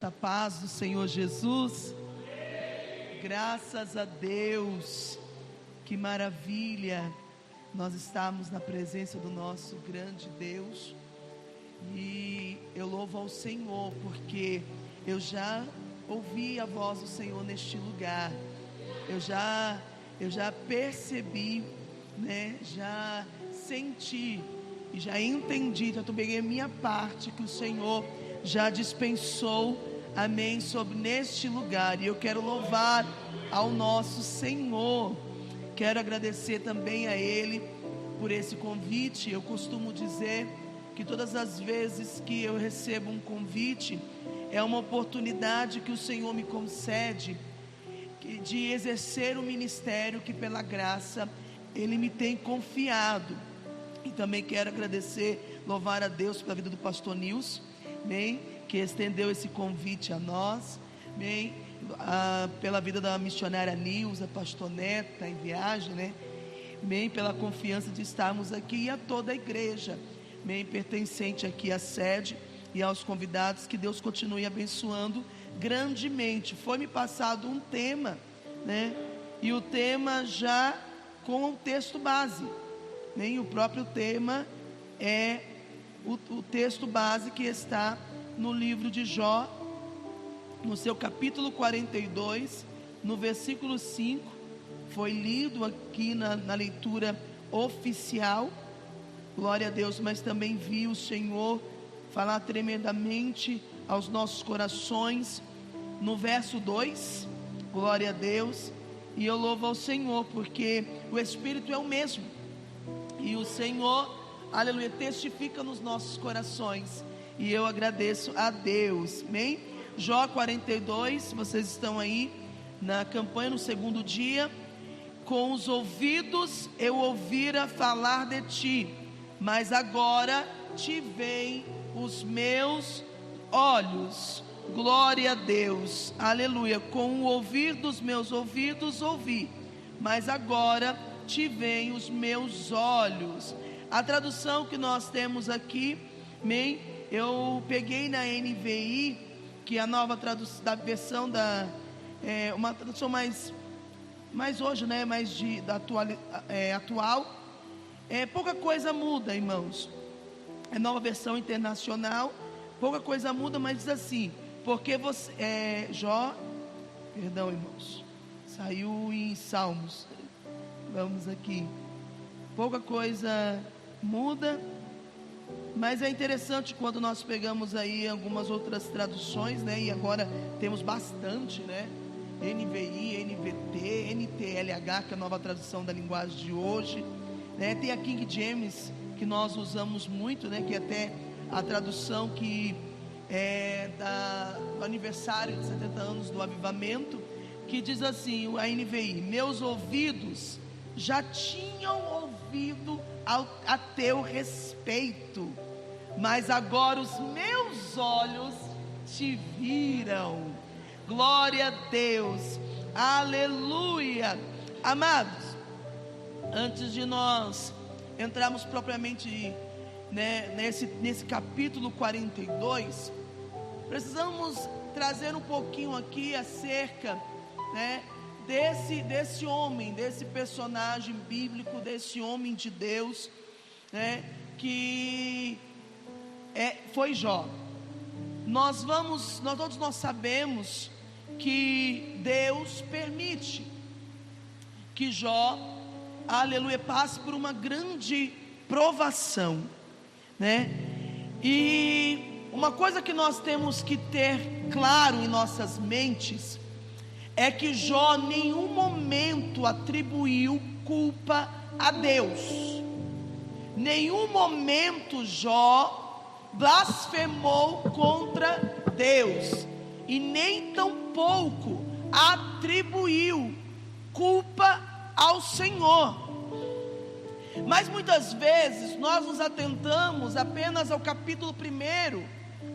A paz do Senhor Jesus. Graças a Deus. Que maravilha nós estamos na presença do nosso grande Deus. E eu louvo ao Senhor porque eu já ouvi a voz do Senhor neste lugar. Eu já percebi, né? Já senti e já entendi, já peguei a minha parte que o Senhor já dispensou. Amém, sobre neste lugar. E eu quero louvar ao nosso Senhor. Quero agradecer também a Ele por esse convite. Eu costumo dizer que todas as vezes que eu recebo um convite, é uma oportunidade que o Senhor me concede de exercer o ministério que pela graça Ele me tem confiado. E também quero agradecer, louvar a Deus pela vida do pastor Nilson, amém, que estendeu esse convite a nós, amém, pela vida da missionária Nilza, pastor Neto, está em viagem, né, amém, pela confiança de estarmos aqui, e a toda a igreja, amém, pertencente aqui à sede, e aos convidados, que Deus continue abençoando grandemente. Foi-me passado um tema, né, e o tema já com o texto base, né, o próprio tema é o texto base que está no livro de Jó, no seu capítulo 42, no versículo 5, foi lido aqui na leitura oficial, glória a Deus, mas também vi o Senhor falar tremendamente aos nossos corações, no verso 2, glória a Deus, e eu louvo ao Senhor, porque o Espírito é o mesmo, e o Senhor, aleluia, testifica nos nossos corações, e eu agradeço a Deus, amém? Jó 42, vocês estão aí na campanha, no segundo dia. Com os ouvidos eu ouvira falar de ti, mas agora te veem os meus olhos. Glória a Deus, aleluia. Com o ouvir dos meus ouvidos ouvi, mas agora te veem os meus olhos. A tradução que nós temos aqui, amém, eu peguei na NVI, que é a nova tradução da versão uma tradução mais hoje, né, atual. Pouca coisa muda, irmãos. É nova versão internacional. Pouca coisa muda, mas diz assim: porque você, irmãos, saiu em Salmos. Vamos aqui. Pouca coisa muda. Mas é interessante quando nós pegamos aí algumas outras traduções, né? E agora temos bastante, né? NVI, NVT, NTLH, que é a nova tradução da linguagem de hoje, né? Tem a King James, que nós usamos muito, né? Que é até a tradução que é do aniversário de 70 anos do avivamento, que diz assim, a NVI: meus ouvidos já tinham ouvido a teu respeito, mas agora os meus olhos te viram. Glória a Deus, aleluia. Amados, antes de nós entrarmos propriamente, né, nesse capítulo 42, precisamos trazer um pouquinho aqui acerca, né, desse homem, desse personagem bíblico, desse homem de Deus, né, que foi Jó. Todos nós sabemos que Deus permite que Jó, aleluia, passe por uma grande provação, né? E uma coisa que nós temos que ter claro em nossas mentes é que Jó em nenhum momento atribuiu culpa a Deus. Nenhum momento Jó blasfemou contra Deus, e nem tampouco atribuiu culpa ao Senhor. Mas muitas vezes nós nos atentamos apenas ao capítulo 1,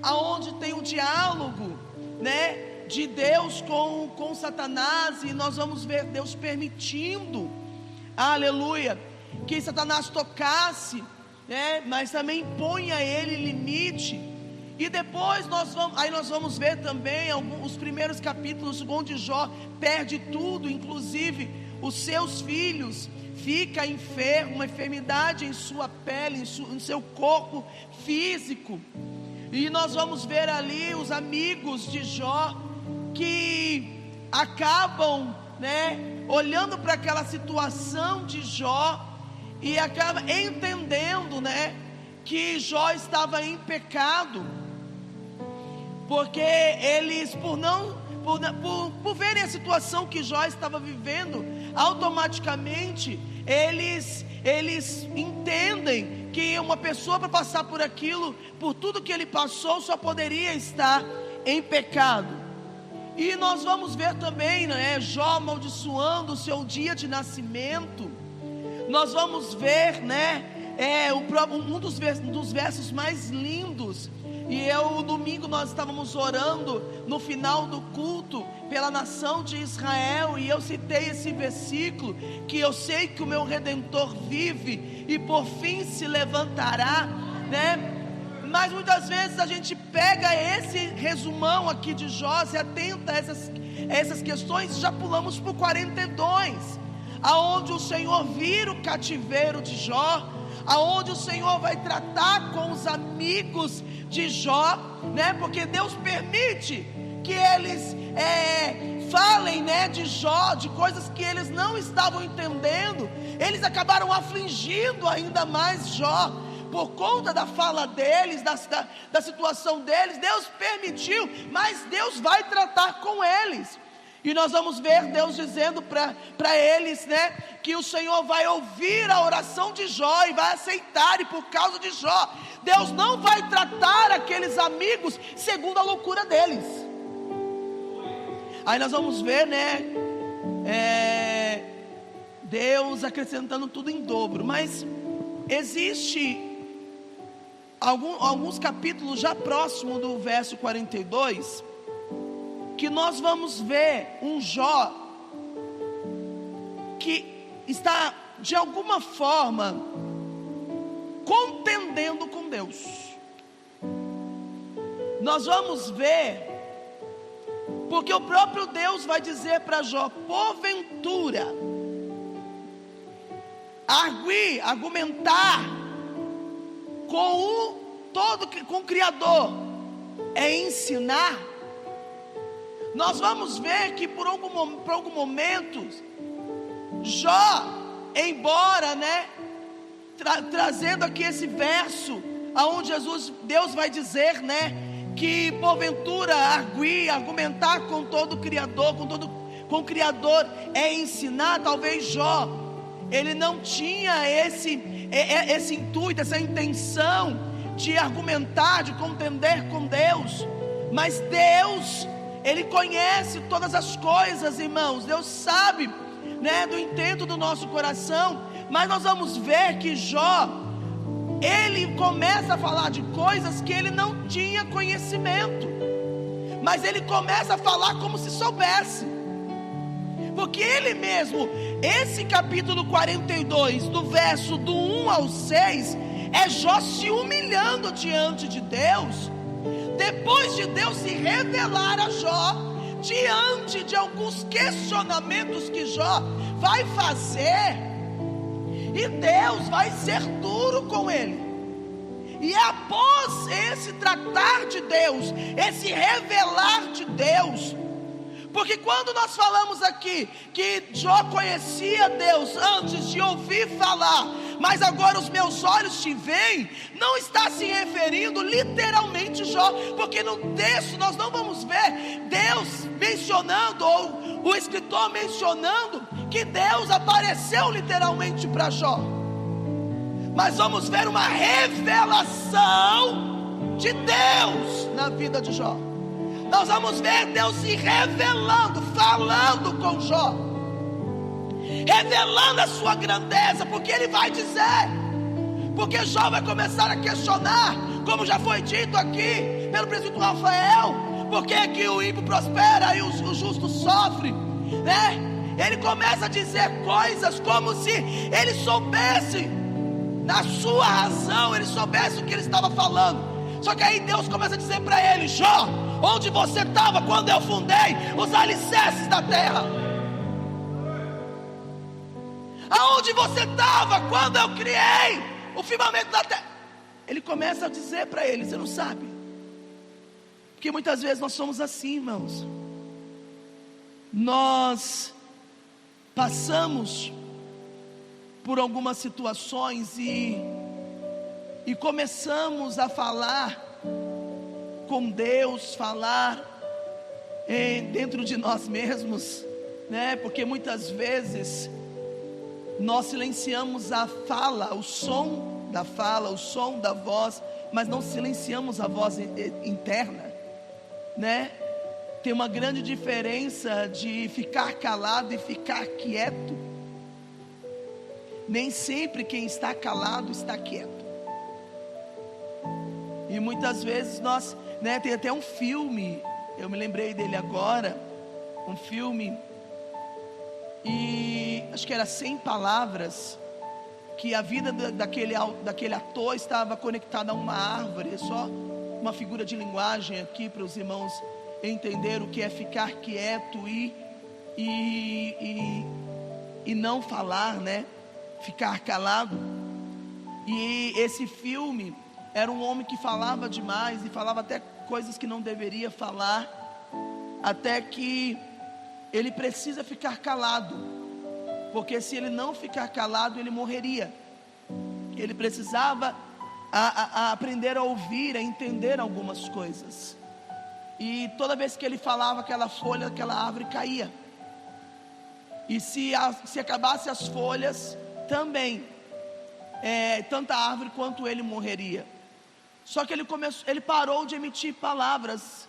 aonde tem o diálogo, né, de Deus com Satanás, e nós vamos ver Deus permitindo, aleluia, que Satanás tocasse, né, mas também põe a ele limite. E depois nós vamos ver também os primeiros capítulos onde Jó perde tudo, inclusive os seus filhos, fica enfermo, uma enfermidade em sua pele, em seu corpo físico. E nós vamos ver ali os amigos de Jó que acabam, olhando para aquela situação de Jó e acabam entendendo, que Jó estava em pecado, porque eles, por verem a situação que Jó estava vivendo, automaticamente eles entendem que uma pessoa, para passar por aquilo, por tudo que ele passou, só poderia estar em pecado. E nós vamos ver também, Jó amaldiçoando o seu dia de nascimento. Nós vamos ver, um dos versos mais lindos. E domingo nós estávamos orando no final do culto pela nação de Israel, e eu citei esse versículo, que eu sei que o meu Redentor vive e por fim se levantará, Mas muitas vezes a gente pega esse resumão aqui de Jó, se atenta a essas questões, e já pulamos para o 42, aonde o Senhor vira o cativeiro de Jó, aonde o Senhor vai tratar com os amigos de Jó, porque Deus permite que eles falem, de Jó, de coisas que eles não estavam entendendo. Eles acabaram afligindo ainda mais Jó, por conta da fala deles, da situação deles. Deus permitiu, mas Deus vai tratar com eles. E nós vamos ver Deus dizendo para eles, que o Senhor vai ouvir a oração de Jó e vai aceitar. E por causa de Jó, Deus não vai tratar aqueles amigos segundo a loucura deles. Aí nós vamos ver, Deus acrescentando tudo em dobro. Mas existe alguns capítulos já próximo do verso 42, que nós vamos ver um Jó que está de alguma forma contendendo com Deus. Nós vamos ver, porque o próprio Deus vai dizer para Jó: porventura argumentar com o Criador é ensinar. Nós vamos ver que por algum momento Jó, embora, trazendo aqui esse verso, aonde Deus vai dizer, que porventura argumentar com todo o Criador, com o Criador é ensinar. Talvez Jó, ele não tinha esse intuito, essa intenção de argumentar, de contender com Deus, mas Deus, Ele conhece todas as coisas, irmãos. Deus sabe, do intento do nosso coração. Mas nós vamos ver que Jó, ele começa a falar de coisas que ele não tinha conhecimento, mas ele começa a falar como se soubesse, porque ele mesmo, esse capítulo 42, do verso do 1 ao 6, é Jó se humilhando diante de Deus, depois de Deus se revelar a Jó, diante de alguns questionamentos que Jó vai fazer, e Deus vai ser duro com ele. E é após esse tratar de Deus, esse revelar de Deus, porque quando nós falamos aqui que Jó conhecia Deus antes de ouvir falar, mas agora os meus olhos te veem, não está se referindo literalmente Jó, porque no texto nós não vamos ver Deus mencionando, ou o escritor mencionando que Deus apareceu literalmente para Jó, mas vamos ver uma revelação de Deus na vida de Jó. Nós vamos ver Deus se revelando, falando com Jó, revelando a sua grandeza, porque Ele vai dizer, porque Jó vai começar a questionar, como já foi dito aqui pelo presbítero Rafael, por que que o ímpio prospera e o justo sofre, Ele começa a dizer coisas como se ele soubesse, na sua razão, ele soubesse o que ele estava falando. Só que aí Deus começa a dizer para ele: Jó, onde você estava quando eu fundei os alicerces da terra? Aonde você estava quando eu criei o firmamento da terra? Ele começa a dizer para ele: você não sabe. Porque muitas vezes nós somos assim, irmãos. Nós passamos por algumas situações e começamos a falar com Deus, falar dentro de nós mesmos, né? Porque muitas vezes nós silenciamos a fala, o som da fala, o som da voz, mas não silenciamos a voz interna, né? Tem uma grande diferença de ficar calado e ficar quieto. Nem sempre quem está calado está quieto. E muitas vezes nós, né, tem até um filme, eu me lembrei dele agora, um filme, e acho que era 100 palavras, que a vida daquele ator estava conectada a uma árvore. É só uma figura de linguagem aqui para os irmãos entender o que é ficar quieto e não falar, né? Ficar calado. E esse filme era um homem que falava demais e falava até coisas que não deveria falar, até que ele precisa ficar calado, porque se ele não ficar calado ele morreria. Ele precisava aprender a ouvir, a entender algumas coisas. E toda vez que ele falava, aquela folha, aquela árvore caía. E se acabasse as folhas, também tanto a árvore quanto ele morreria. Só que ele parou de emitir palavras.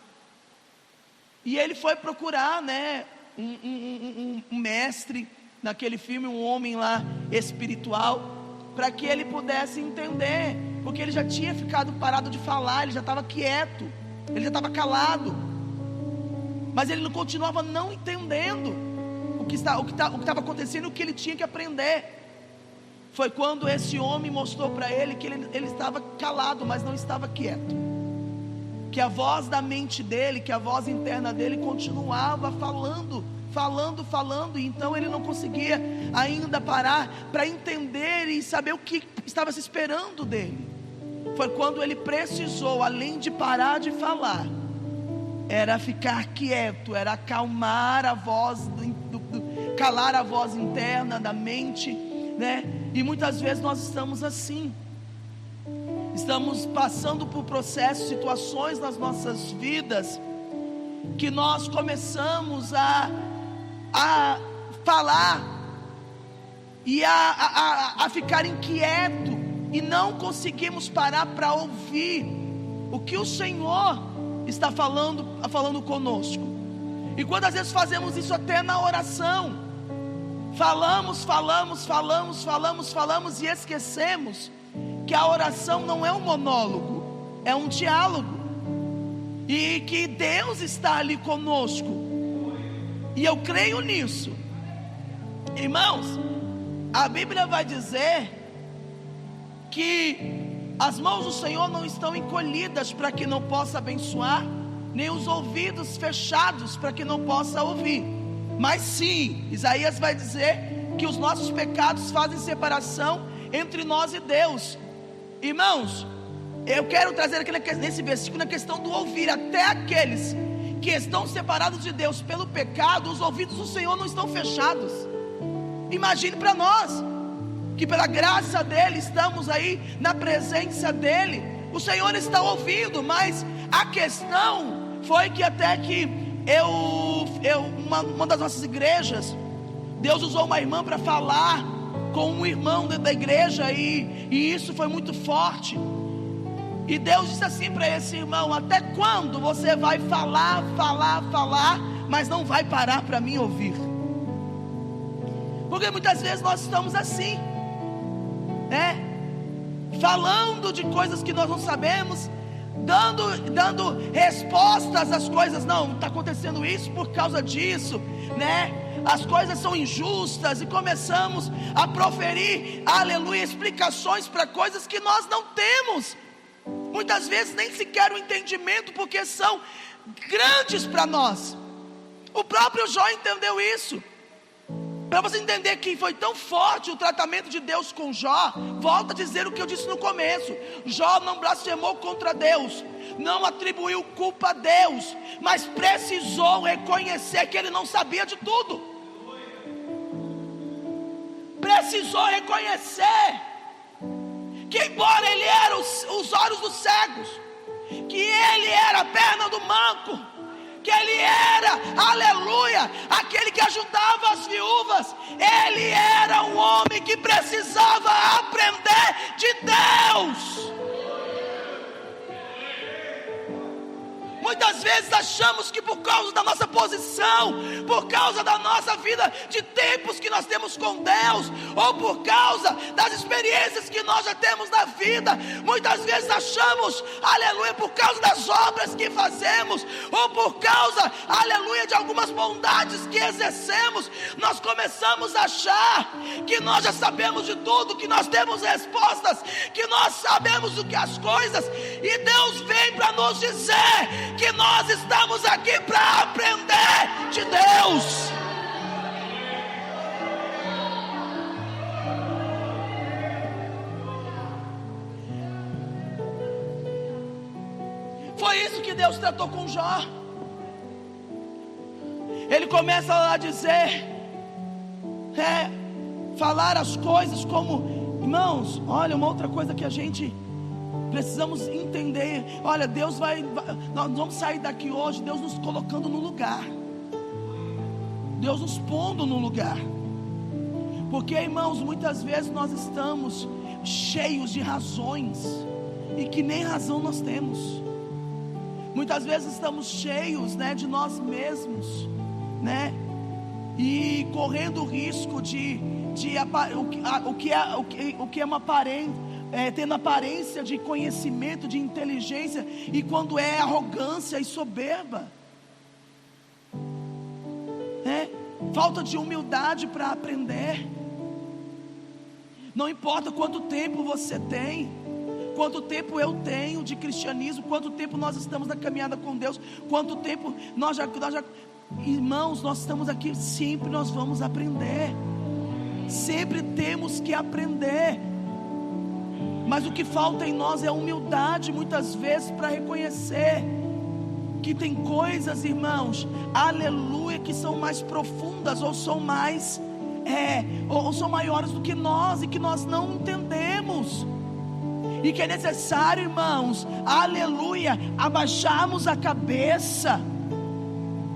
E ele foi procurar, né, um mestre naquele filme, um homem lá espiritual, para que ele pudesse entender, porque ele já tinha ficado parado de falar, ele já estava quieto, ele já estava calado, mas ele continuava não entendendo o que estava acontecendo, o que ele tinha que aprender. Foi quando esse homem mostrou para ele que ele estava calado, mas não estava quieto, que a voz da mente dele, que a voz interna dele continuava falando, e então ele não conseguia ainda parar para entender e saber o que estava se esperando dele. Foi quando ele precisou, além de parar de falar, era ficar quieto, era acalmar a voz, calar a voz interna da mente, né? E muitas vezes nós estamos assim, estamos passando por processos, situações nas nossas vidas, que nós começamos a falar e a ficar inquieto, e não conseguimos parar para ouvir o que o Senhor está falando conosco. E quantas vezes fazemos isso até na oração? Falamos e esquecemos que a oração não é um monólogo, é um diálogo, e que Deus está ali conosco, e eu creio nisso. Irmãos, a Bíblia vai dizer que as mãos do Senhor não estão encolhidas para que não possa abençoar, nem os ouvidos fechados para que não possa ouvir. Mas sim, Isaías vai dizer que os nossos pecados fazem separação entre nós e Deus. Irmãos, eu quero trazer aqui nesse versículo a questão do ouvir. Até aqueles que estão separados de Deus pelo pecado, os ouvidos do Senhor não estão fechados. Imagine para nós, que pela graça dEle estamos aí na presença dEle, o Senhor está ouvindo. Mas a questão foi que até que uma das nossas igrejas, Deus usou uma irmã para falar com um irmão da igreja, e isso foi muito forte. E Deus disse assim para esse irmão: até quando você vai falar, mas não vai parar para mim ouvir? Porque muitas vezes nós estamos assim, né? Falando de coisas que nós não sabemos, dando respostas às coisas. Não, está acontecendo isso por causa disso, né? As coisas são injustas, e começamos a proferir, aleluia, explicações para coisas que nós não temos muitas vezes nem sequer o entendimento, porque são grandes para nós. O próprio Jó entendeu isso. Para você entender que foi tão forte o tratamento de Deus com Jó, volta a dizer o que eu disse no começo: Jó não blasfemou contra Deus, não atribuiu culpa a Deus, mas precisou reconhecer que ele não sabia de tudo. Precisou reconhecer que, embora ele era os olhos dos cegos, que ele era a perna do manco, que ele era, aleluia, aquele que ajudava as viúvas, ele era um homem que precisava aprender de Deus. Muitas vezes achamos que por causa da nossa posição, por causa da nossa vida de tempos que nós temos com Deus, ou por causa das experiências que nós já temos na vida, muitas vezes achamos, aleluia, por causa das obras que fazemos, ou por causa, aleluia, de algumas bondades que exercemos, nós começamos a achar que nós já sabemos de tudo, que nós temos respostas, que nós sabemos do que as coisas, e Deus vem para nos dizer que nós estamos aqui para aprender de Deus. Foi isso que Deus tratou com Jó. Ele começa a dizer, falar as coisas como, irmãos, olha, uma outra coisa que a gente precisamos entender, olha, nós vamos sair daqui hoje, Deus nos colocando no lugar, Deus nos pondo no lugar, porque, irmãos, muitas vezes nós estamos cheios de razões, e que nem razão nós temos. Muitas vezes estamos cheios, de nós mesmos, e correndo o risco o que é uma aparência, tendo aparência de conhecimento, de inteligência, e quando é arrogância e soberba, falta de humildade para aprender. Não importa quanto tempo você tem, quanto tempo eu tenho de cristianismo, quanto tempo nós estamos na caminhada com Deus, quanto tempo nós já irmãos, nós estamos aqui, sempre nós vamos aprender, sempre temos que aprender. Mas o que falta em nós é humildade, muitas vezes, para reconhecer que tem coisas, irmãos, aleluia, que são mais profundas, ou são mais, ou são maiores do que nós, e que nós não entendemos, e que é necessário, irmãos, aleluia, abaixarmos a cabeça,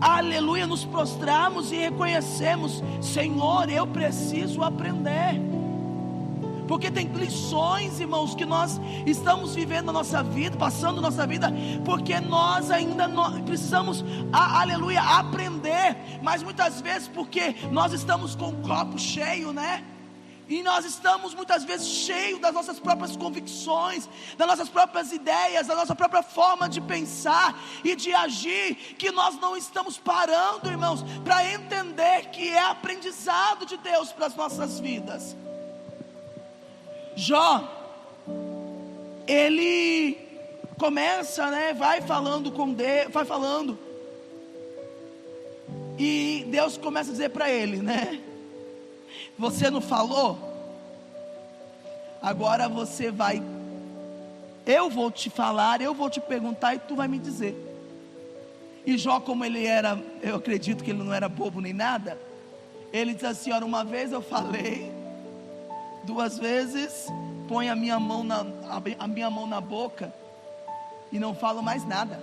aleluia, nos prostrarmos e reconhecermos: Senhor, eu preciso aprender. Porque tem lições, irmãos, que nós estamos vivendo na nossa vida, passando na nossa vida, porque nós ainda precisamos, aleluia, aprender. Mas muitas vezes porque nós estamos com o copo cheio, e nós estamos muitas vezes cheios das nossas próprias convicções, das nossas próprias ideias, da nossa própria forma de pensar e de agir, que nós não estamos parando, irmãos, para entender que é aprendizado de Deus para as nossas vidas. Jó, ele começa, vai falando com Deus, vai falando, e Deus começa a dizer para ele, você não falou? Agora você vai, eu vou te falar, eu vou te perguntar e tu vai me dizer. E Jó, como ele era, eu acredito que ele não era bobo nem nada, ele diz assim: olha, uma vez eu falei, 2 vezes põe a minha mão na boca e não falo mais nada.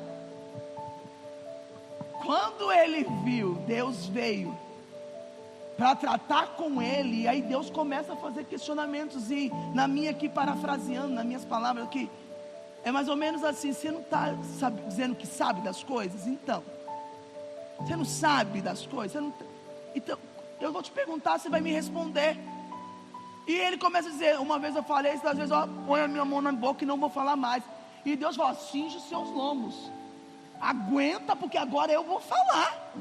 Quando ele viu, Deus veio para tratar com ele, e aí Deus começa a fazer questionamentos, e na minha aqui, parafraseando, nas minhas palavras aqui, é mais ou menos assim: você não está dizendo que sabe das coisas? Então, você não sabe das coisas? Então, eu vou te perguntar, você vai me responder. E ele começa a dizer: uma vez eu falei, 2 vezes eu ponho a minha mão na boca e não vou falar mais. E Deus fala: cinge os seus lombos, aguenta, porque agora eu vou falar.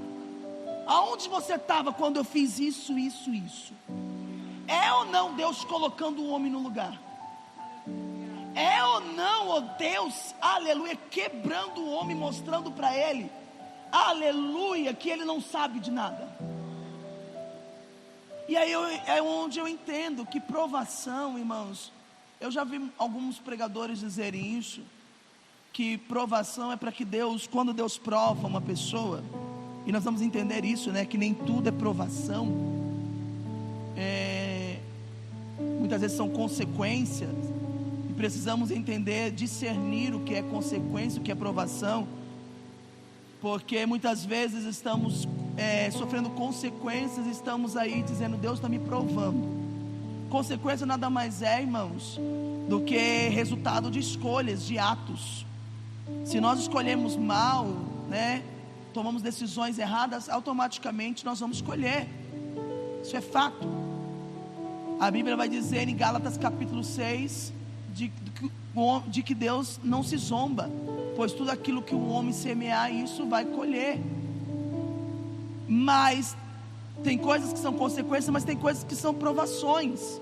Aonde você estava quando eu fiz isso? É ou não Deus colocando o homem no lugar? é ou não, ó Deus, aleluia, quebrando o homem, mostrando para ele, aleluia, que ele não sabe de nada. E aí é onde eu entendo que provação, irmãos, eu já vi alguns pregadores dizerem isso, que provação é para que Deus, quando Deus prova uma pessoa, e nós vamos entender isso, né, que nem tudo é provação, muitas vezes são consequências, e precisamos entender, discernir o que é consequência, o que é provação, porque muitas vezes estamos sofrendo consequências, estamos aí dizendo, Deus está me provando. Consequência nada mais é, irmãos, do que resultado de escolhas, de atos. Se nós escolhemos mal, né, tomamos decisões erradas, automaticamente nós vamos colher. Isso é fato. A Bíblia vai dizer em Gálatas capítulo 6 de que Deus não se zomba, pois tudo aquilo que o homem semear, isso vai colher. Mas tem coisas que são consequências, mas tem coisas que são provações.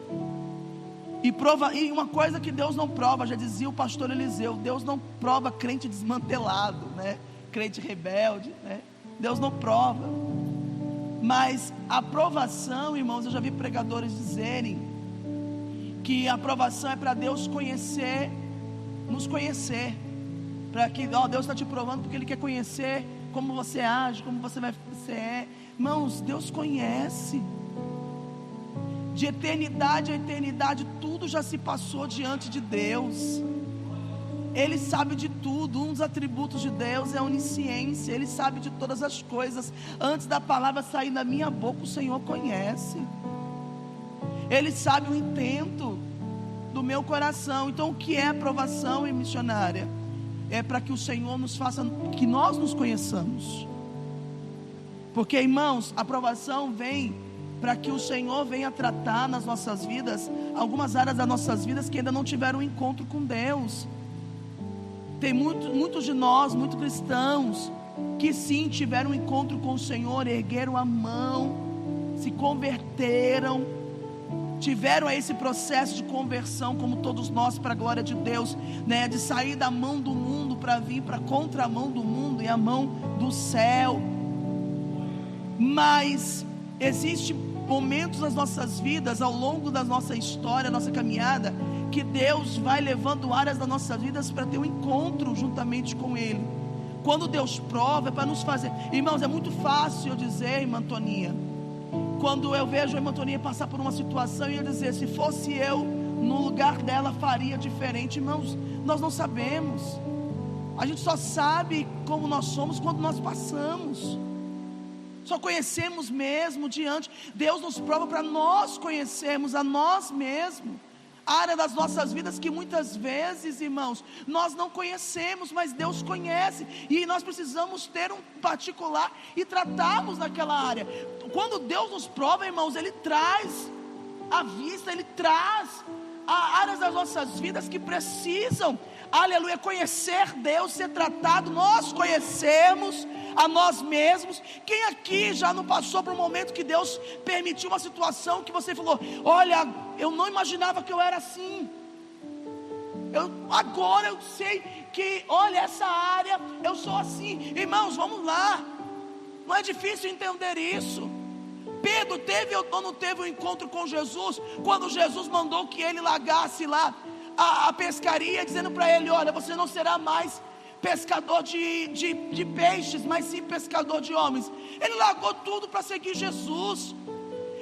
E uma coisa que Deus não prova, já dizia o pastor Eliseu, Deus não prova crente desmantelado, né? Crente rebelde, né? Deus não prova. Mas a provação, irmãos, eu já vi pregadores dizerem que a provação é para Deus conhecer, nos conhecer, para que Deus está te provando porque Ele quer conhecer como você age, como você é. Irmãos, Deus conhece. De eternidade a eternidade, tudo já se passou diante de Deus. Ele sabe de tudo. Um dos atributos de Deus é a onisciência. Ele sabe de todas as coisas. Antes da palavra sair da minha boca, o Senhor conhece. Ele sabe o intento do meu coração. Então, o que é aprovação, missionária? É para que o Senhor nos faça, que nós nos conheçamos. Porque, irmãos, a aprovação vem para que o Senhor venha tratar nas nossas vidas, algumas áreas das nossas vidas que ainda não tiveram um encontro com Deus. Tem muitos de nós, muitos cristãos, que sim, tiveram um encontro com o Senhor, ergueram a mão, se converteram, tiveram esse processo de conversão, como todos nós, para a glória de Deus, né? De sair da mão do mundo para vir para a contramão do mundo e a mão do céu. Mas existem momentos nas nossas vidas, ao longo da nossa história, nossa caminhada, que Deus vai levando áreas das nossas vidas para ter um encontro juntamente com Ele. Quando Deus prova, é para nos fazer. Irmãos, é muito fácil eu dizer, irmã Toninha, quando eu vejo a irmã Toninha passar por uma situação e eu dizer, se fosse eu no lugar dela, faria diferente. Irmãos, nós não sabemos. A gente só sabe como nós somos quando nós passamos. Só conhecemos mesmo diante. Deus nos prova para nós conhecermos a nós mesmos, a área das nossas vidas que muitas vezes, irmãos, nós não conhecemos, mas Deus conhece, e nós precisamos ter um particular e tratarmos naquela área. Quando Deus nos prova, irmãos, Ele traz à vista, Ele traz áreas das nossas vidas que precisam, aleluia, conhecer Deus, ser tratado. Nós conhecemos a nós mesmos. Quem aqui já não passou por um momento que Deus permitiu uma situação que você falou, olha, eu não imaginava que eu era assim, agora eu sei que, olha, essa área, eu sou assim. Irmãos, vamos lá, não é difícil entender isso. Pedro teve ou não teve um encontro com Jesus, quando Jesus mandou que ele largasse lá a pescaria, dizendo para ele, olha, você não será mais pescador de peixes, mas sim pescador de homens. Ele largou tudo para seguir Jesus,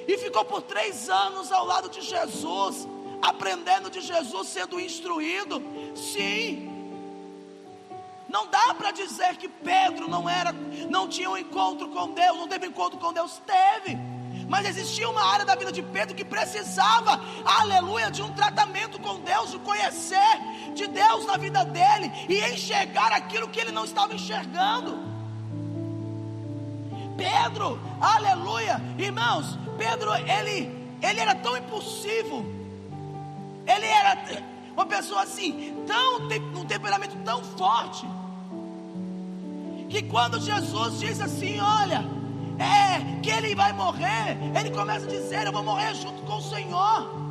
e ficou por 3 anos ao lado de Jesus, aprendendo de Jesus, sendo instruído. Sim, não dá para dizer que Pedro não tinha um encontro com Deus, não teve encontro com Deus. Teve, mas existia uma área da vida de Pedro que precisava, aleluia, de um tratamento com Deus, de conhecer de Deus na vida dele, e enxergar aquilo que ele não estava enxergando. Pedro, aleluia, irmãos, Pedro, ele era tão impulsivo, ele era uma pessoa assim, num temperamento tão forte, que quando Jesus disse assim, olha, que ele vai morrer, ele começa a dizer, eu vou morrer junto com o Senhor.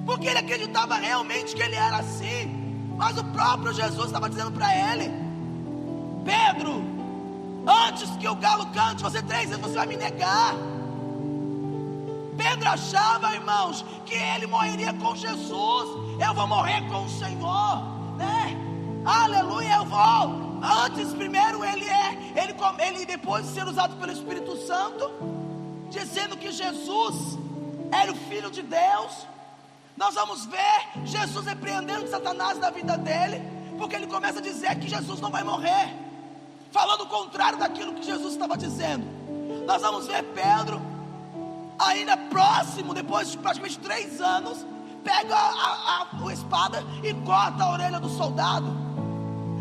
porque ele acreditava realmente que ele era assim. Mas o próprio Jesus estava dizendo para ele: Pedro, antes que o galo cante, 3 vezes você vai me negar. Pedro achava, irmãos, que ele morreria com Jesus. Eu vou morrer com o Senhor, né? Aleluia, eu vou. Antes, primeiro ele depois de ser usado pelo Espírito Santo, dizendo que Jesus era o Filho de Deus. Nós vamos ver Jesus repreendendo Satanás da vida dele, porque ele começa a dizer que Jesus não vai morrer, falando o contrário daquilo que Jesus estava dizendo. Nós vamos ver Pedro, ainda próximo, depois de praticamente 3 anos, pega a espada e corta a orelha do soldado.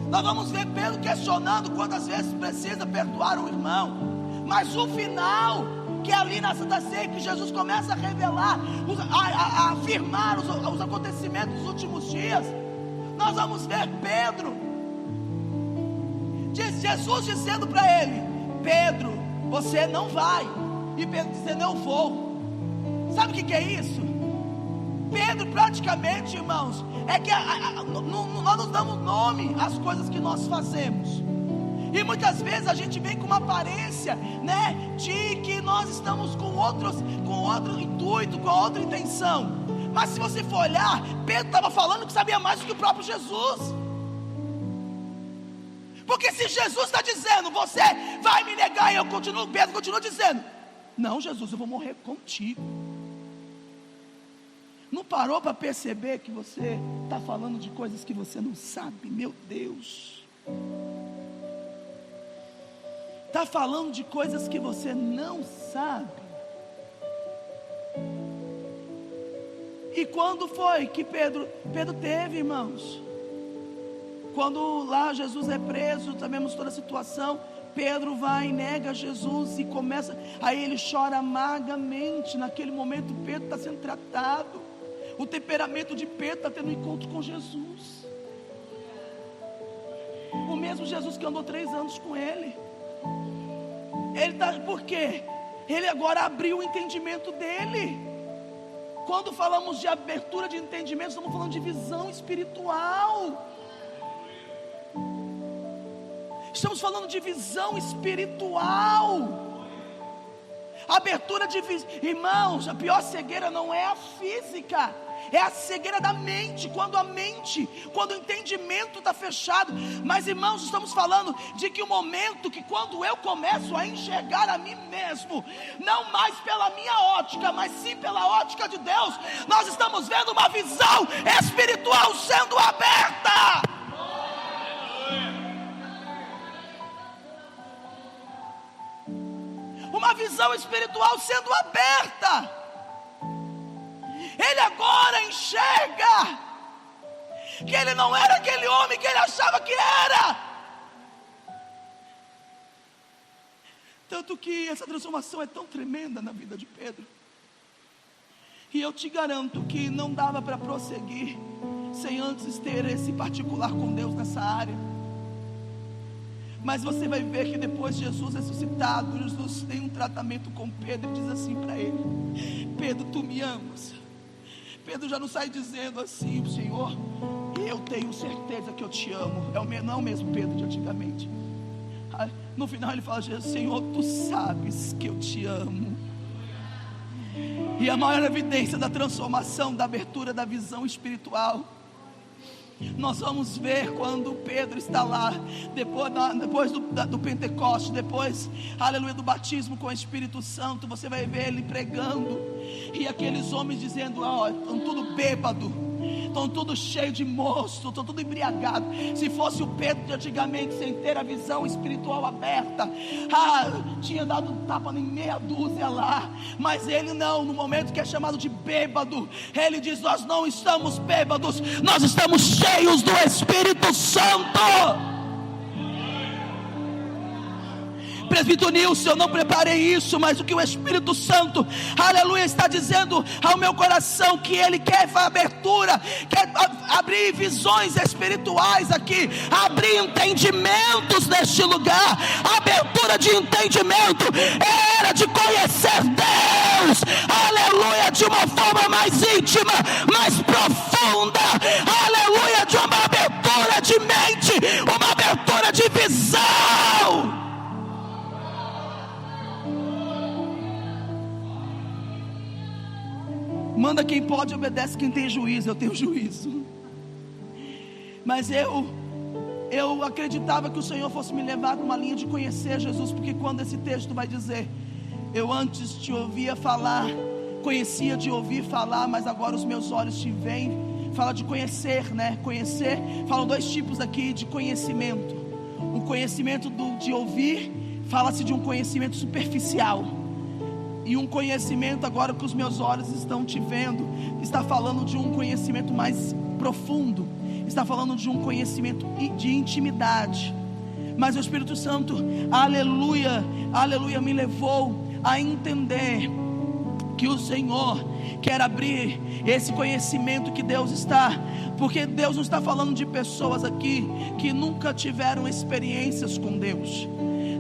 Nós vamos ver Pedro questionando quantas vezes precisa perdoar o irmão. Mas o final, que é ali na Santa Ceia, que Jesus começa a revelar, a afirmar os acontecimentos dos últimos dias, nós vamos ver Pedro, Jesus dizendo para ele: Pedro, você não vai. E Pedro dizendo: eu vou. Sabe o que é isso? Pedro praticamente, irmãos, é que nós nos damos nome às coisas que nós fazemos. E muitas vezes a gente vem com uma aparência, né, de que nós estamos com outro intuito, com outra intenção. Mas se você for olhar, Pedro estava falando que sabia mais do que o próprio Jesus. Porque se Jesus está dizendo: você vai me negar, e Pedro continua dizendo: não, Jesus, eu vou morrer contigo. Não parou para perceber que você está falando de coisas que você não sabe? Meu Deus, está falando de coisas que você não sabe. E quando foi que Pedro teve, irmãos? Quando lá Jesus é preso, sabemos toda a situação. Pedro vai e nega Jesus e começa, aí ele chora amargamente. Naquele momento Pedro está sendo tratado. O temperamento de Pedro está tendo um encontro com Jesus. O mesmo Jesus que andou 3 anos com ele. Por quê? Ele agora abriu o entendimento dele. Quando falamos de abertura de entendimento, estamos falando de visão espiritual. Estamos falando de visão espiritual. Abertura de visão. Irmãos, a pior cegueira não é a física, é a cegueira da mente. Quando o entendimento está fechado. Mas, irmãos, estamos falando de que o momento que quando eu começo a enxergar a mim mesmo, não mais pela minha ótica, mas sim pela ótica de Deus, nós estamos vendo uma visão espiritual sendo aberta. Uma visão espiritual sendo aberta. Ele agora enxerga que ele não era aquele homem que ele achava que era. Tanto que essa transformação é tão tremenda na vida de Pedro. E eu te garanto que não dava para prosseguir sem antes ter esse particular com Deus nessa área. Mas você vai ver que depois de Jesus ressuscitado, Jesus tem um tratamento com Pedro e diz assim para ele: Pedro, tu me amas? Pedro já não sai dizendo assim: Senhor, eu tenho certeza que eu te amo. Não é o mesmo Pedro de antigamente. No final ele fala: Senhor, tu sabes que eu te amo. E a maior evidência da transformação, da abertura da visão espiritual, nós vamos ver quando Pedro está lá, depois do Pentecostes, depois, aleluia, do batismo com o Espírito Santo. Você vai ver ele pregando, e aqueles homens dizendo: estão tudo bêbado, estão tudo cheio de moço, estão tudo embriagado. Se fosse o Pedro de antigamente, sem ter a visão espiritual aberta, tinha dado um tapa em meia dúzia lá. Mas ele não, no momento que é chamado de bêbado, ele diz: nós não estamos bêbados, nós estamos cheios do Espírito Santo. Presbítero Nilson, eu não preparei isso, mas o que o Espírito Santo, aleluia, está dizendo ao meu coração, que Ele quer abertura, quer abrir visões espirituais aqui, abrir entendimentos neste lugar. Abertura de entendimento, era de conhecer Deus. Deus, aleluia, de uma forma mais íntima, mais profunda, aleluia, de uma abertura de mente, uma abertura de visão. Manda quem pode, obedece quem tem juízo. Eu tenho juízo. Mas eu acreditava que o Senhor fosse me levar para uma linha de conhecer Jesus, porque quando esse texto vai dizer: eu antes te ouvia falar, conhecia de ouvir falar, mas agora os meus olhos te veem. Fala de conhecer, né? Conhecer, falam dois tipos aqui de conhecimento. O conhecimento de ouvir, fala-se de um conhecimento superficial. E um conhecimento, agora que os meus olhos estão te vendo, está falando de um conhecimento mais profundo, está falando de um conhecimento de intimidade. Mas o Espírito Santo, aleluia, aleluia, me levou a entender que o Senhor quer abrir esse conhecimento que Deus está, porque Deus não está falando de pessoas aqui que nunca tiveram experiências com Deus,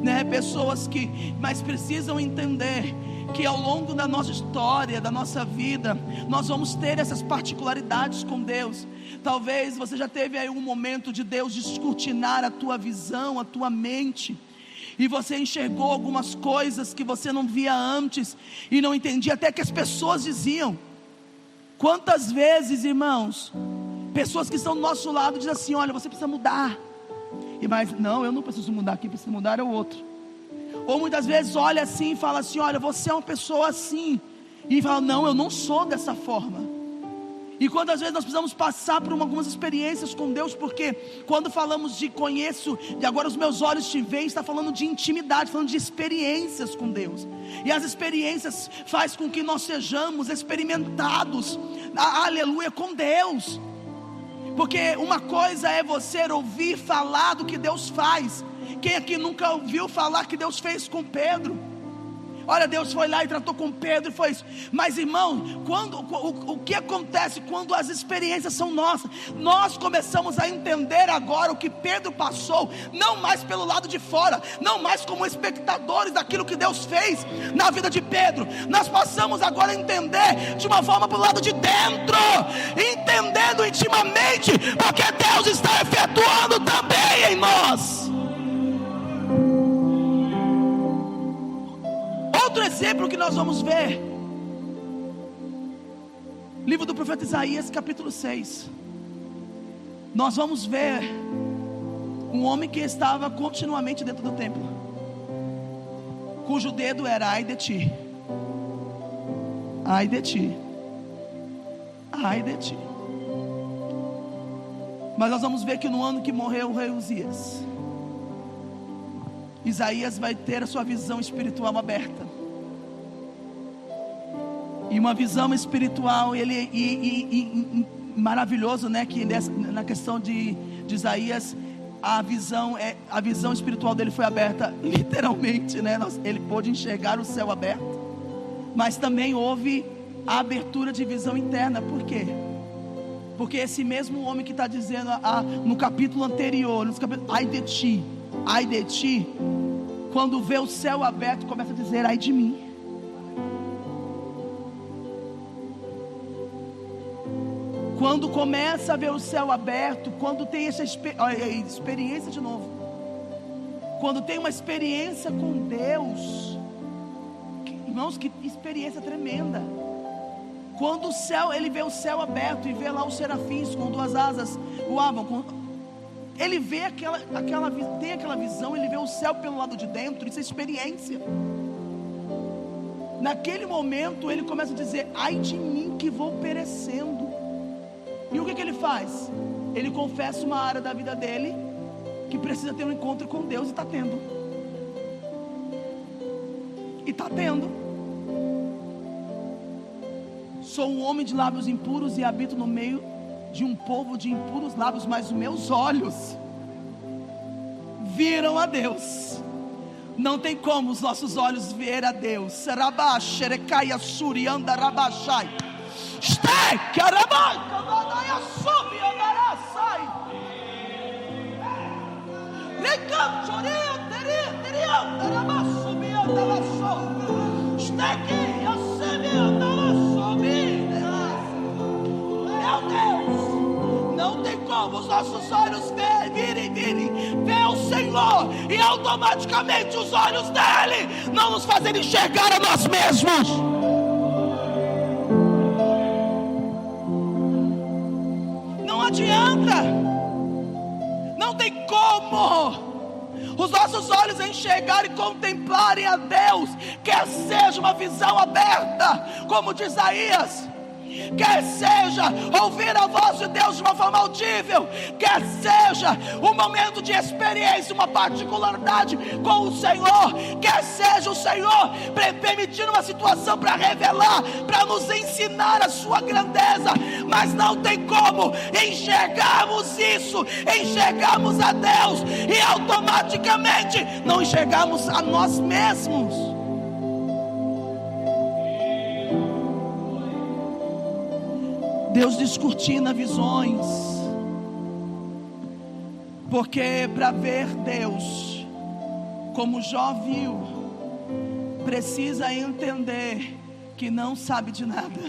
né? Pessoas que, mas precisam entender que ao longo da nossa história, da nossa vida, nós vamos ter essas particularidades com Deus. Talvez você já teve aí um momento de Deus descortinar a tua visão, a tua mente, e você enxergou algumas coisas que você não via antes, e não entendia, até que as pessoas diziam. Quantas vezes, irmãos, pessoas que estão do nosso lado dizem assim: olha, você precisa mudar. E mas não, eu não preciso mudar, quem precisa mudar é o outro. Ou muitas vezes olha assim e fala assim: olha, você é uma pessoa assim, e fala: não, eu não sou dessa forma. E quantas vezes nós precisamos passar por algumas experiências com Deus, porque quando falamos de conheço, e agora os meus olhos te veem, está falando de intimidade, falando de experiências com Deus. E as experiências faz com que nós sejamos experimentados, aleluia, com Deus. Porque uma coisa é você ouvir falar do que Deus faz. Quem aqui nunca ouviu falar que Deus fez com Pedro? Olha, Deus foi lá e tratou com Pedro e foi isso. Mas irmão, o que acontece quando as experiências são nossas? Nós começamos a entender agora o que Pedro passou, não mais pelo lado de fora, não mais como espectadores daquilo que Deus fez na vida de Pedro. Nós passamos agora a entender de uma forma pelo lado de dentro, entendendo intimamente, porque Deus está efetuando também em nós. Outro exemplo que nós vamos ver, livro do profeta Isaías, capítulo 6. Nós vamos ver um homem que estava continuamente dentro do templo, cujo dedo era: ai de ti, ai de ti, ai de ti. Mas nós vamos ver que no ano que morreu o rei Uzias, Isaías vai ter a sua visão espiritual aberta. E uma visão espiritual, maravilhoso, né? Que na questão de Isaías, a visão espiritual dele foi aberta, literalmente, né? Ele pôde enxergar o céu aberto, mas também houve a abertura de visão interna. Por quê? Porque esse mesmo homem que está dizendo no capítulo anterior, ai de ti, quando vê o céu aberto, começa a dizer: ai de mim. Quando começa a ver o céu aberto, quando tem essa experiência de novo, quando tem uma experiência com Deus, irmãos, que experiência tremenda. Quando o céu, ele vê o céu aberto e vê lá os serafins com duas asas voavam, ele vê tem aquela visão, ele vê o céu pelo lado de dentro, isso é experiência. Naquele momento ele começa a dizer: ai de mim que vou perecendo. E o que ele faz? Ele confessa uma área da vida dele que precisa ter um encontro com Deus, e está tendo. Sou um homem de lábios impuros e habito no meio de um povo de impuros lábios, mas os meus olhos viram a Deus. Não tem como os nossos olhos ver a Deus. Rabasherecaia surianda rabashai. Steak, arabai, cavadaia subi andarasai. Recam choria, teria, rabasubi andarasso. Steak, assim. como os nossos olhos virem, ver o Senhor, e automaticamente os olhos dele não nos fazem enxergar a nós mesmos. Não adianta, não tem como os nossos olhos enxergarem e contemplarem a Deus, quer seja uma visão aberta, como diz Isaías, quer seja ouvir a voz de Deus de uma forma audível, quer seja um momento de experiência, uma particularidade com o Senhor, quer seja o Senhor permitindo uma situação para revelar, para nos ensinar a sua grandeza, mas não tem como enxergarmos isso, enxergarmos a Deus e automaticamente não enxergarmos a nós mesmos. Deus descortina visões, porque para ver Deus como Jó viu, precisa entender que não sabe de nada.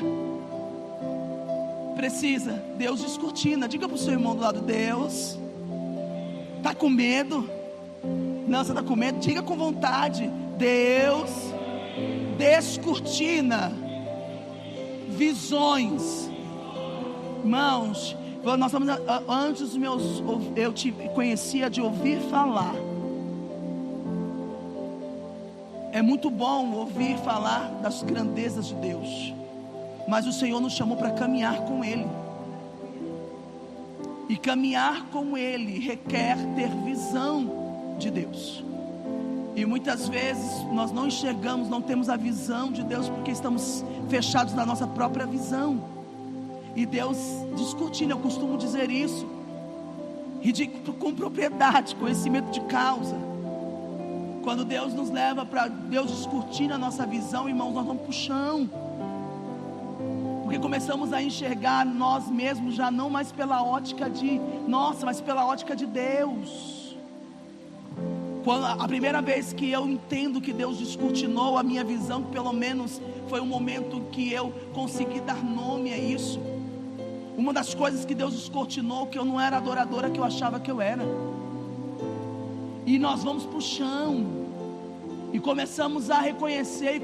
Precisa, Deus descortina. Diga para o seu irmão do lado: Deus, está com medo? Não, você está com medo? Diga com vontade: Deus descortina visões. Irmãos, nós estamos, antes eu te conhecia de ouvir falar. É muito bom ouvir falar das grandezas de Deus, mas o Senhor nos chamou para caminhar com Ele, e caminhar com Ele requer ter visão de Deus. E muitas vezes nós não enxergamos, não temos a visão de Deus, porque estamos fechados na nossa própria visão. E Deus descortina, eu costumo dizer isso, e com propriedade, conhecimento de causa. Quando Deus nos leva para Deus descortina a nossa visão, irmãos, nós vamos para o chão, porque começamos a enxergar nós mesmos já não mais pela ótica de nossa, mas pela ótica de Deus. Quando a primeira vez que eu entendo que Deus descortinou a minha visão, pelo menos foi um momento que eu consegui dar nome a isso. Uma das coisas que Deus descortinou, que eu não era adoradora que eu achava que eu era. E nós vamos para o chão, e começamos a reconhecer,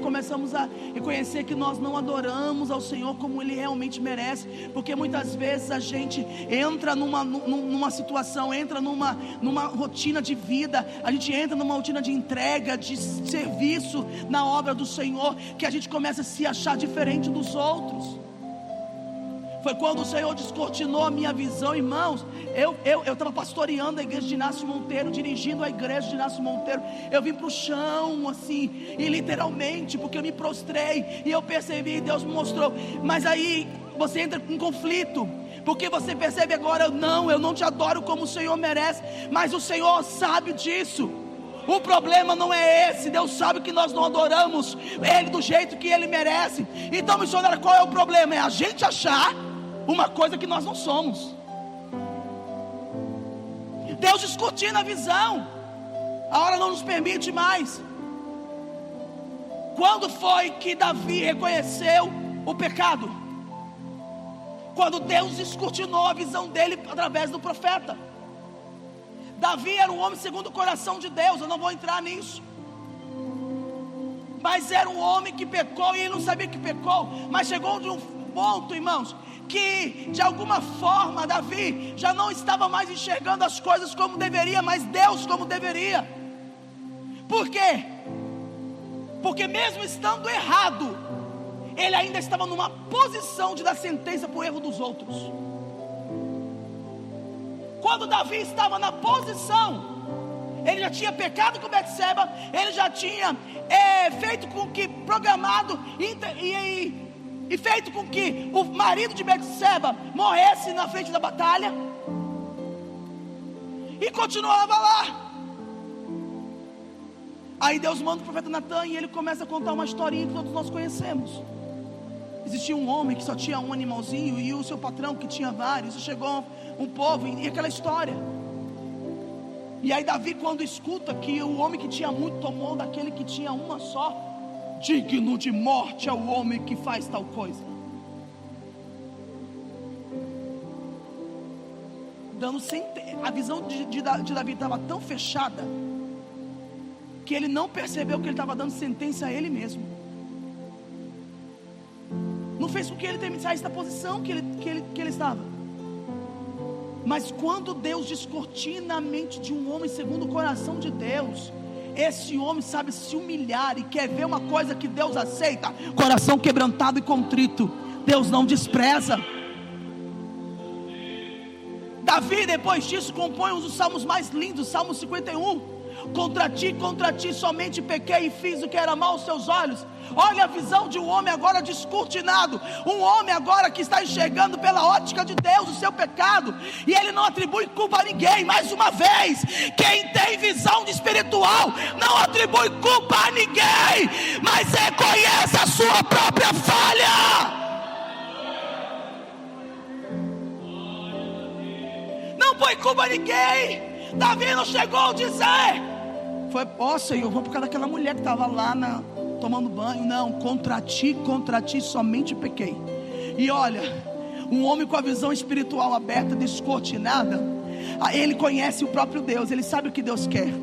que nós não adoramos ao Senhor como Ele realmente merece. Porque muitas vezes a gente entra numa situação, entra numa rotina de vida, a gente entra numa rotina de entrega, de serviço na obra do Senhor, que a gente começa a se achar diferente dos outros. Foi quando o Senhor descortinou a minha visão, irmãos. Eu estava pastoreando a igreja de Inácio Monteiro, dirigindo a igreja de Inácio Monteiro. Eu vim para o chão, assim, e literalmente, porque eu me prostrei, e eu percebi, Deus me mostrou. Mas aí você entra em conflito, porque você percebe agora: eu não te adoro como o Senhor merece, mas o Senhor sabe disso. O problema não é esse. Deus sabe que nós não adoramos Ele do jeito que Ele merece. Então, missionário, qual é o problema? É a gente achar uma coisa que nós não somos. Deus descortina a visão, a hora não nos permite mais. Quando foi que Davi reconheceu o pecado? Quando Deus descortinou a visão dele através do profeta. Davi era um homem segundo o coração de Deus, eu não vou entrar nisso, mas era um homem que pecou, e ele não sabia que pecou. Mas chegou de um ponto, irmãos, que de alguma forma Davi já não estava mais enxergando as coisas como deveria, mas Deus como deveria. Por quê? Porque mesmo estando errado, ele ainda estava numa posição de dar sentença por erro dos outros. Quando Davi estava na posição, ele já tinha pecado com Betseba, ele já tinha feito com que, programado e feito com que o marido de Betseba morresse na frente da batalha, e continuava lá. Aí Deus manda o profeta Natan, e ele começa a contar uma historinha que todos nós conhecemos. Existia um homem que só tinha um animalzinho, e o seu patrão que tinha vários, e chegou um povo, e aquela história. E aí Davi, quando escuta que o homem que tinha muito tomou daquele que tinha uma só, digno de morte é o homem que faz tal coisa. a visão de Davi estava tão fechada, que ele não percebeu que ele estava dando sentença a ele mesmo. Não fez com que ele saísse da posição que ele estava. Mas quando Deus descortina a mente de um homem segundo o coração de Deus, esse homem sabe se humilhar e quer ver uma coisa que Deus aceita: coração quebrantado e contrito, Deus não despreza. Davi, depois disso, compõe um dos salmos mais lindos, Salmo 51. Contra ti somente pequei e fiz o que era mal aos teus olhos. Olha a visão de um homem agora descortinado, um homem agora que está enxergando pela ótica de Deus o seu pecado, e ele não atribui culpa a ninguém. Mais uma vez, quem tem visão de espiritual não atribui culpa a ninguém, mas reconhece a sua própria falha. Não põe culpa a ninguém. Davi não chegou a dizer: foi, ó Senhor, vou por causa daquela mulher que estava lá tomando banho. Não, contra ti somente pequei. E olha, um homem com a visão espiritual aberta, descortinada, ele conhece o próprio Deus, ele sabe o que Deus quer.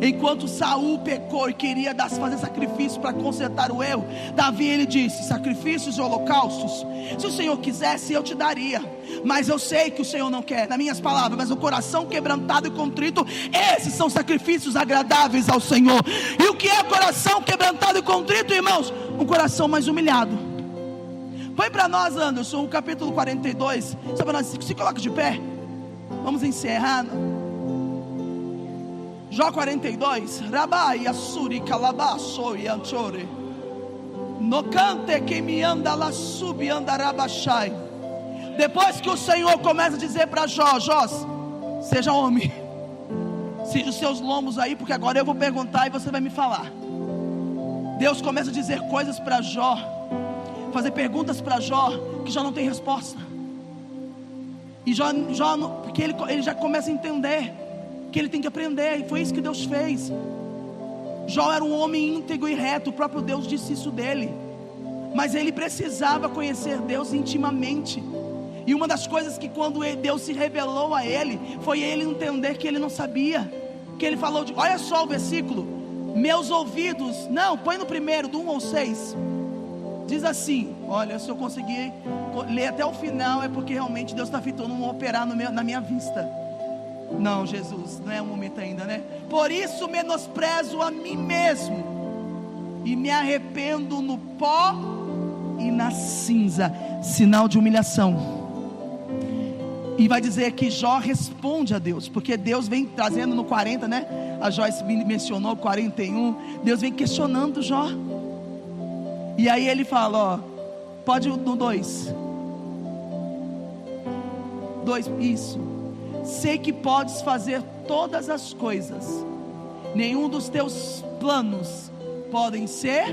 Enquanto Saul pecou e queria fazer sacrifício para consertar o erro, Davi, ele disse: sacrifícios e holocaustos, se o Senhor quisesse, eu te daria, mas eu sei que o Senhor não quer. Nas minhas palavras, mas o coração quebrantado e contrito, esses são sacrifícios agradáveis ao Senhor. E o que é coração quebrantado e contrito, irmãos? Um coração mais humilhado. Põe para nós, Anderson, o capítulo 42. Se coloca de pé. Vamos encerrar. Jó 42. Rabai assuri calabaço e anchore. No cante que me anda lá sub anda rabachai. Depois que o Senhor começa a dizer para Jó: seja homem, cinge os seus lombos aí, porque agora eu vou perguntar e você vai me falar. Deus começa a dizer coisas para Jó, fazer perguntas para Jó que Jó não tem resposta. E Jó porque ele já começa a entender que ele tem que aprender, e foi isso que Deus fez. Jó era um homem íntegro e reto, o próprio Deus disse isso dele, mas ele precisava conhecer Deus intimamente. E uma das coisas que quando Deus se revelou a ele, foi ele entender que ele não sabia, que ele falou olha só o versículo: meus ouvidos, não, põe no primeiro, do 1 ao 6, diz assim, olha, se eu conseguir ler até o final, é porque realmente Deus está fitando um operar na minha vista. Não, Jesus, não é o momento ainda, né? Por isso menosprezo a mim mesmo, e me arrependo no pó e na cinza. Sinal de humilhação. E vai dizer que Jó responde a Deus, porque Deus vem trazendo no 40, né? A Joyce mencionou 41. Deus vem questionando Jó. E aí ele fala, pode no 2, isso. Sei que podes fazer todas as coisas, nenhum dos teus planos podem ser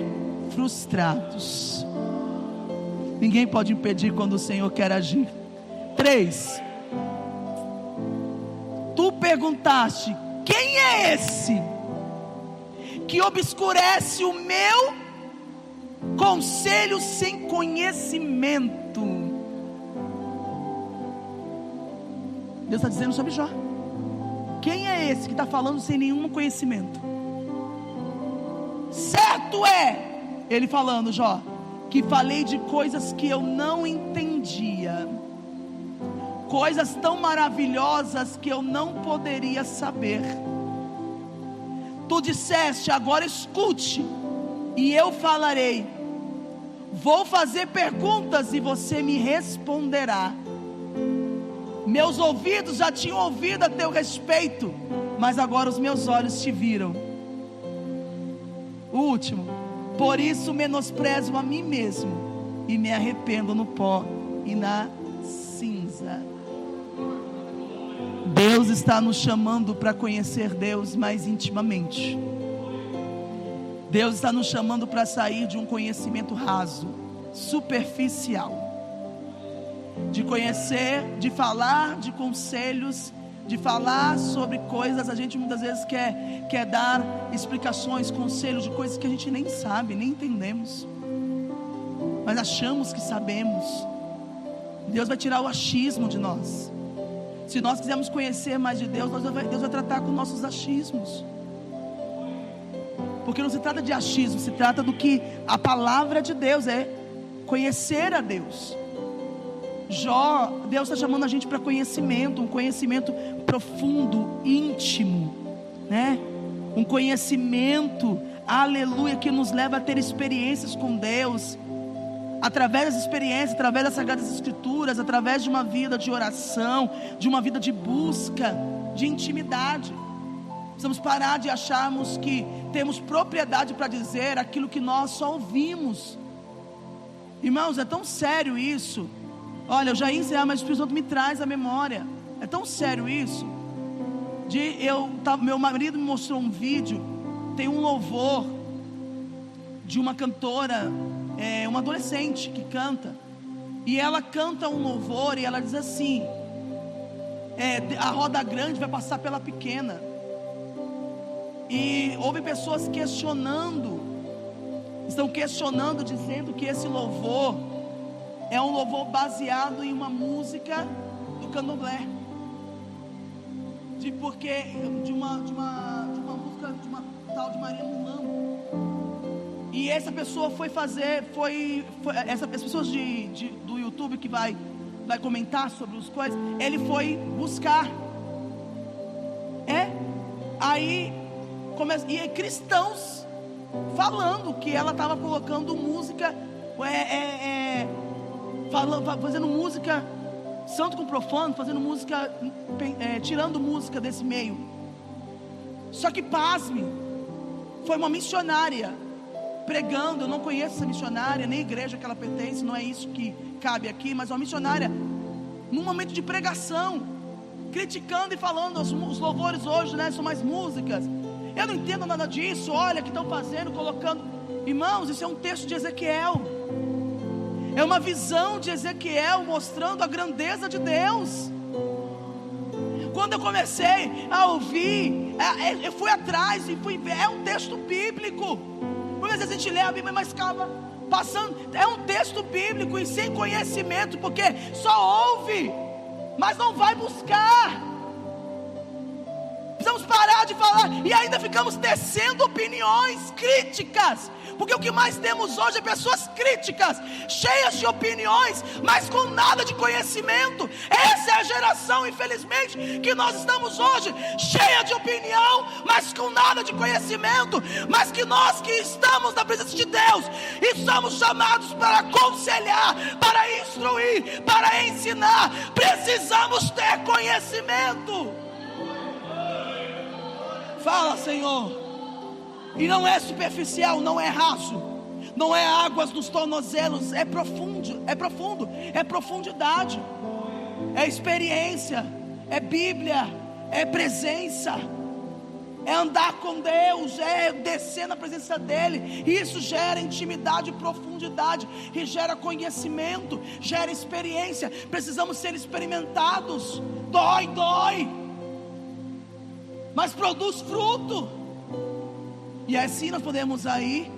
frustrados. Ninguém pode impedir quando o Senhor quer agir. 3. Tu perguntaste: quem é esse que obscurece o meu conselho sem conhecimento? Deus está dizendo sobre Jó. Quem é esse que está falando sem nenhum conhecimento? Certo é, ele falando, Jó, que falei de coisas que eu não entendia, coisas tão maravilhosas que eu não poderia saber. Tu disseste: agora escute, e eu falarei. Vou fazer perguntas e você me responderá. Meus ouvidos já tinham ouvido a teu respeito, mas agora os meus olhos te viram. O último: por isso menosprezo a mim mesmo e me arrependo no pó e na cinza. Deus está nos chamando para conhecer Deus mais intimamente. Deus está nos chamando para sair de um conhecimento raso, superficial, de conhecer, de falar de conselhos, de falar sobre coisas. A gente muitas vezes quer dar explicações, conselhos de coisas que a gente nem sabe, nem entendemos, mas achamos que sabemos. Deus vai tirar o achismo de nós. Se nós quisermos conhecer mais de Deus, Deus vai tratar com nossos achismos. Porque não se trata de achismo, se trata do que a palavra de Deus é conhecer a Deus. Deus está chamando a gente para conhecimento, um conhecimento profundo, íntimo, né? Um conhecimento, aleluia, que nos leva a ter experiências com Deus. Através das experiências, através das Sagradas Escrituras, através de uma vida de oração, de uma vida de busca, de intimidade. Precisamos parar de acharmos que temos propriedade para dizer aquilo que nós só ouvimos. Irmãos, é tão sério isso. Olha, eu já ia encerrar, mas o Espírito Santo me traz a memória. É tão sério isso. Meu marido me mostrou um vídeo. Tem um louvor de uma cantora, uma adolescente que canta. E ela canta um louvor e ela diz assim: a roda grande vai passar pela pequena. E houve pessoas estão questionando, dizendo que esse louvor é um louvor baseado em uma música do candomblé, de uma música de uma tal de Maria Mulambo. E essa pessoa essas pessoas do YouTube que vai comentar sobre as coisas, ele foi buscar, aí e cristãos falando que ela estava colocando música, fazendo música santo com profano, fazendo música, tirando música desse meio. Só que pasme, foi uma missionária pregando. Eu não conheço essa missionária, nem a igreja que ela pertence, não é isso que cabe aqui, mas uma missionária num momento de pregação, criticando e falando: os louvores hoje, né, são mais músicas. Eu não entendo nada disso. Olha que estão fazendo, colocando. Irmãos, isso é um texto de Ezequiel. É uma visão de Ezequiel mostrando a grandeza de Deus. Quando eu comecei a ouvir, eu fui atrás e fui ver. É um texto bíblico. Muitas vezes a gente lê a Bíblia, mas acaba passando. É um texto bíblico e sem conhecimento, porque só ouve, mas não vai buscar. Precisamos parar de falar e ainda ficamos tecendo opiniões críticas, porque o que mais temos hoje é pessoas críticas, cheias de opiniões, mas com nada de conhecimento. Essa é a geração, infelizmente, que nós estamos hoje, cheia de opinião, mas com nada de conhecimento. Mas que nós que estamos na presença de Deus e somos chamados para aconselhar, para instruir, para ensinar, precisamos ter conhecimento. Fala, Senhor. E não é superficial, não é raso, não é águas nos tornozelos, é profundo, é profundidade, é experiência, é Bíblia, é presença, é andar com Deus, é descer na presença dEle. Isso gera intimidade e profundidade, e gera conhecimento, gera experiência. Precisamos ser experimentados. Dói, mas produz fruto. E assim nós podemos aí,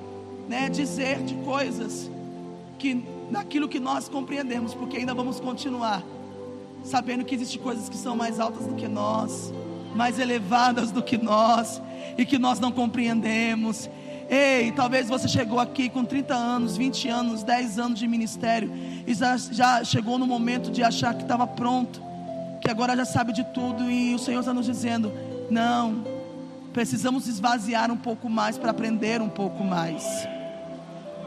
dizer de coisas que naquilo que nós compreendemos, porque ainda vamos continuar sabendo que existem coisas que são mais altas do que nós, mais elevadas do que nós, e que nós não compreendemos. Ei, talvez você chegou aqui com 30 anos, 20 anos, 10 anos de ministério, e já chegou no momento de achar que estava pronto, que agora já sabe de tudo, e o Senhor está nos dizendo: não, precisamos esvaziar um pouco mais para aprender um pouco mais.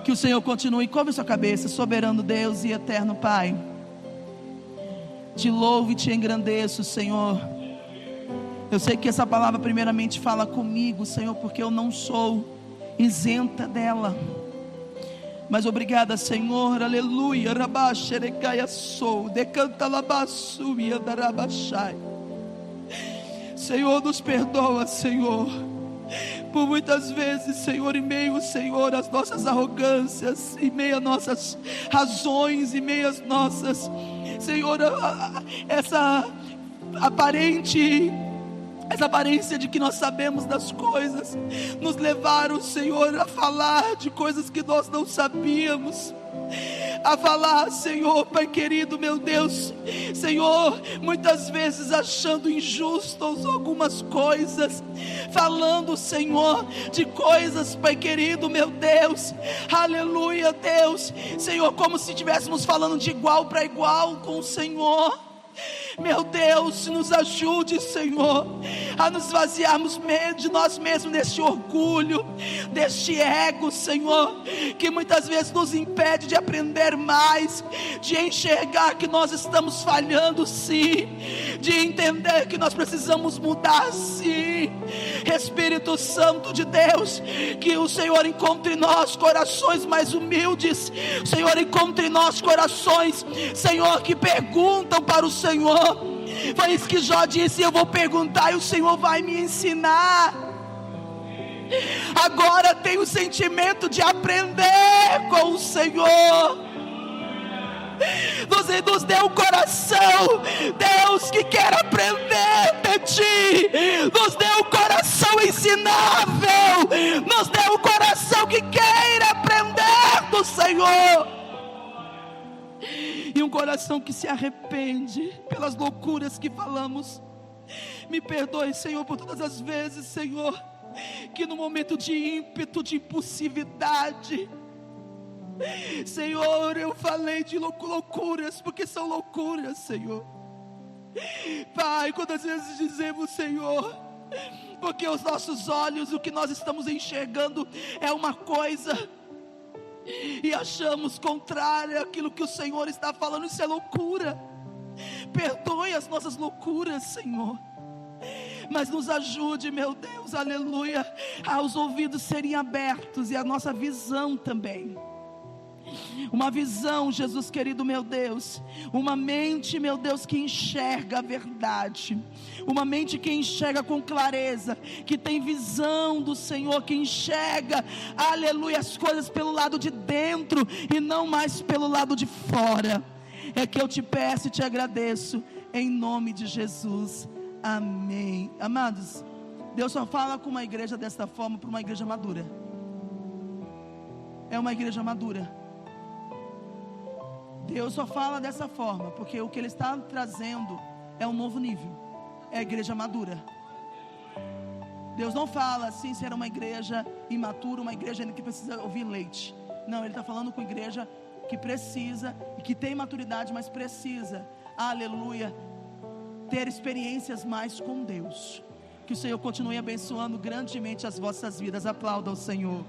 Que o Senhor continue. Curve sua cabeça. Soberano Deus e eterno Pai, te louvo e te engrandeço, Senhor. Eu sei que essa palavra primeiramente fala comigo, Senhor, porque eu não sou isenta dela. Mas obrigada, Senhor, aleluia. Rabaxerecaia sou, decanta labassu e andarabachai. Senhor, nos perdoa, Senhor, por muitas vezes, Senhor, em meio, Senhor, às nossas arrogâncias, em meio às nossas razões, em meio às nossas, Senhor, essa aparência de que nós sabemos das coisas, nos levaram, Senhor, a falar de coisas que nós não sabíamos, a falar, Senhor, Pai querido, meu Deus, Senhor, muitas vezes achando injustas algumas coisas, falando, Senhor, de coisas, Pai querido, meu Deus, aleluia, Deus, Senhor, como se estivéssemos falando de igual para igual com o Senhor. Meu Deus, nos ajude, Senhor, a nos vaziarmos de nós mesmos deste orgulho, deste ego, Senhor, que muitas vezes nos impede de aprender mais, de enxergar que nós estamos falhando sim, de entender que nós precisamos mudar sim. Espírito Santo de Deus, que o Senhor encontre em nós corações mais humildes, o Senhor encontre em nós corações, Senhor, que perguntam para o Senhor. Foi isso que Jó disse: eu vou perguntar e o Senhor vai me ensinar. Agora tenho o sentimento de aprender com o Senhor. Você nos deu um coração, Deus, que quer aprender de Ti. Nos deu um coração ensinável. Nos deu um coração que quer aprender do Senhor. E um coração que se arrepende pelas loucuras que falamos. Me perdoe, Senhor, por todas as vezes, Senhor, que no momento de ímpeto, de impulsividade, Senhor, eu falei de loucuras, porque são loucuras, Senhor. Pai, quantas vezes dizemos, Senhor, porque os nossos olhos, o que nós estamos enxergando é uma coisa, e achamos contrário àquilo que o Senhor está falando. Isso é loucura. Perdoe as nossas loucuras, Senhor, mas nos ajude, meu Deus, aleluia, aos ouvidos serem abertos e a nossa visão também. Uma visão, Jesus querido, meu Deus, uma mente, meu Deus, que enxerga a verdade, uma mente que enxerga com clareza, que tem visão do Senhor, que enxerga, aleluia, as coisas pelo lado de dentro e não mais pelo lado de fora. É que eu te peço e te agradeço, em nome de Jesus, amém. Amados, Deus só fala com uma igreja desta forma, para uma igreja madura. É uma igreja madura. Deus só fala dessa forma, porque o que Ele está trazendo é um novo nível, é a igreja madura. Deus não fala assim, será uma igreja imatura, uma igreja que precisa ouvir leite. Não, Ele está falando com a igreja que precisa, e que tem maturidade, mas precisa, aleluia, ter experiências mais com Deus. Que o Senhor continue abençoando grandemente as vossas vidas. Aplauda o Senhor.